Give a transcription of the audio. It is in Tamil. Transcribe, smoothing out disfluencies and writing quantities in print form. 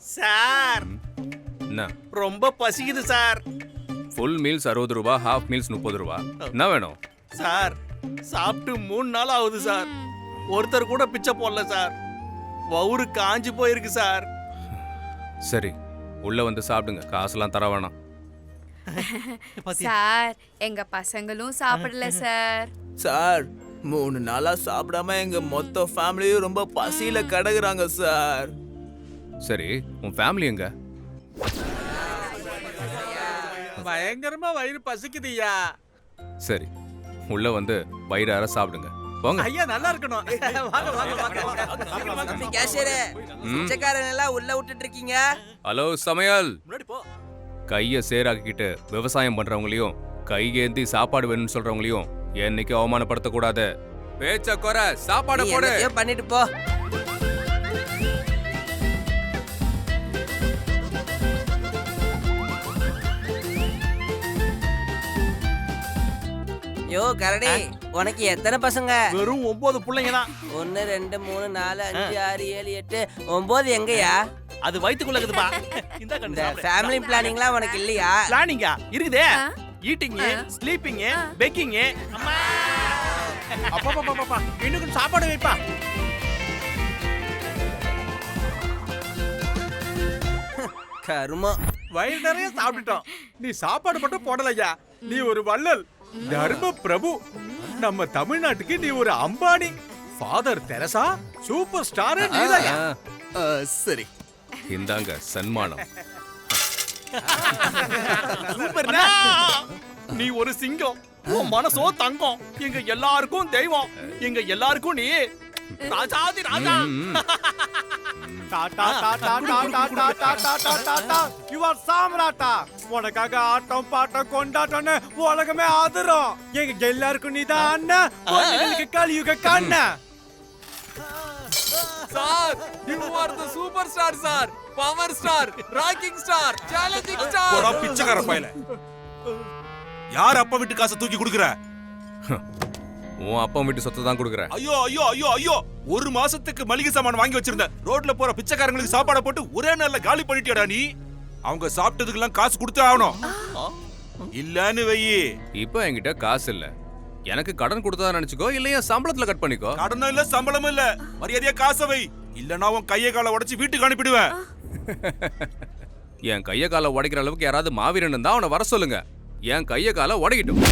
சார் என்ன ரொம்ப பசிக்குது சார். ஃபுல் மீல்ஸ் 60 ரூபா, ஹாஃப் மீல்ஸ் 30 ரூபா. என்ன வேணும்? சார் சாப்பிட்டு 3 நாள் ஆகுது சார். ஒருத்தர் கூட பிச்சை போடல சார். வவுறு காஞ்சு போயிருக்கு சார். சரி, உள்ள வந்து சாப்பிடுங்க, காசுலாம் தர வேணாம். சார் எங்க பசங்களும் சாப்பிடல சார். சார் 3 நாளா சாப்பிடாம எங்க மொத்த ஃபேமிலியும் ரொம்ப பசியில கிடக்குறாங்க சார். சரி, உன் ஃபேமிலி எங்க? பயங்கரமா வயிறு பசிக்குதுய்யா. சரி, உள்ள வந்து வயிறார சாப்பிடுங்க. போங்க. ஐயா நல்லா இருக்கணும். வாங்க வாங்க வாங்க. கேஷியரே, பிச்சைக்காரன் எல்லாம் உள்ள விட்டுட்டு இருக்கீங்க. ஹலோ சமையல், முன்னாடி போ. கைய சேராக்கிட்டு விவசாயம் பண்றவங்களையும் கையேந்தி சாப்பாடு வேணும்னு சொல்றவங்களையும் என்னைக்கு அவமானப்படுத்த கூடாது. பேச்ச குறை, சாப்பாடு நீ போடு. என்னத்தையோ பண்ணிட்டு போ. யோ கரடி, உனக்கு எத்தனை பசங்க? வெறும் 9 பிள்ளைங்க தான். 1 2 3 4 5 6 7 8 9 எங்கயா? அது வயித்துக்குள்ள இருக்குதுப்பா. இந்த இந்த ஃபேமிலி பிளானிங்லாம் உனக்கு இல்லையா? பிளானிங்கா இருக்குதே. Eating, sleeping, packing. அம்மா அப்பா இன்னும் சாப்பாடு வைப்பா. கருமம். வயிறு நிறைய சாப்பிட்டுட்டோம். நீ சாப்பாடு மட்டும் போடலையா. நீ ஒரு வள்ளல், தர்ம பிரபு. நம்ம தமிழ்நாட்டுக்கு நீ ஒரு Ambani. Father Teresa super star நீதாயா. சரி, இந்தாங்க சன்மானம். சூப்பர்னா. நீ ஒரு சிங்கம், உன் மனசோ தங்கம். எங்க எல்லாருக்கும் தெய்வம். எங்க எல்லாருக்கும் நீ ராஜாதி ராஜா. உனக்காக ஆட்டம் பாட்டம் கொண்டாட்டம்னு உலகமே ஆதரம். எங்க எல்லாருக்கும் நீதான் அண்ணன், Kaliyuga Kanna. Sir, you are the super star sir, power star, rocking star, challenging star. போடா பிச்சைக்கார பயல. யார் அப்பா வீட்டு காசை தூக்கி குடுக்குற? உன் அப்பா வீட்டு சொத்தை தான் கொடுக்குறேன். ஐயோ ஐயோ ஐயோ ஐயோ, ஒரு மாசத்துக்கு மளிகை சாமான் வாங்கி வச்சிருந்தேன். ரோட்ல போற பிச்சைக்காரங்களுக்கு சாப்பாட போட்டு ஒரே நாள்ல காலி பண்ணிட்டியாடா நீ. அவங்க சாப்பிட்டதுக்கெல்லாம் காசு கொடுத்தே ஆகணும். இல்லன்னு வெயி. இப்போ என்கிட்ட காசு இல்ல. எனக்கு கடன் கொடுத்ததா நினைச்சுக்கோ, இல்லையா சம்பளத்துல கட் பண்ணிக்கோ. கடனும் இல்ல சம்பளமும் இல்ல, மரியாதையா காசை வை. இல்லன்னா உன் கையை காலை உடைச்சு வீட்டுக்கு அனுப்பிடுவேன். என் கைய காலை உடைக்கிற அளவுக்கு யாராவது மாவீரன் இருந்தா அவனை வர சொல்லுங்க. என் கைய காலை உடைக்கட்டும்.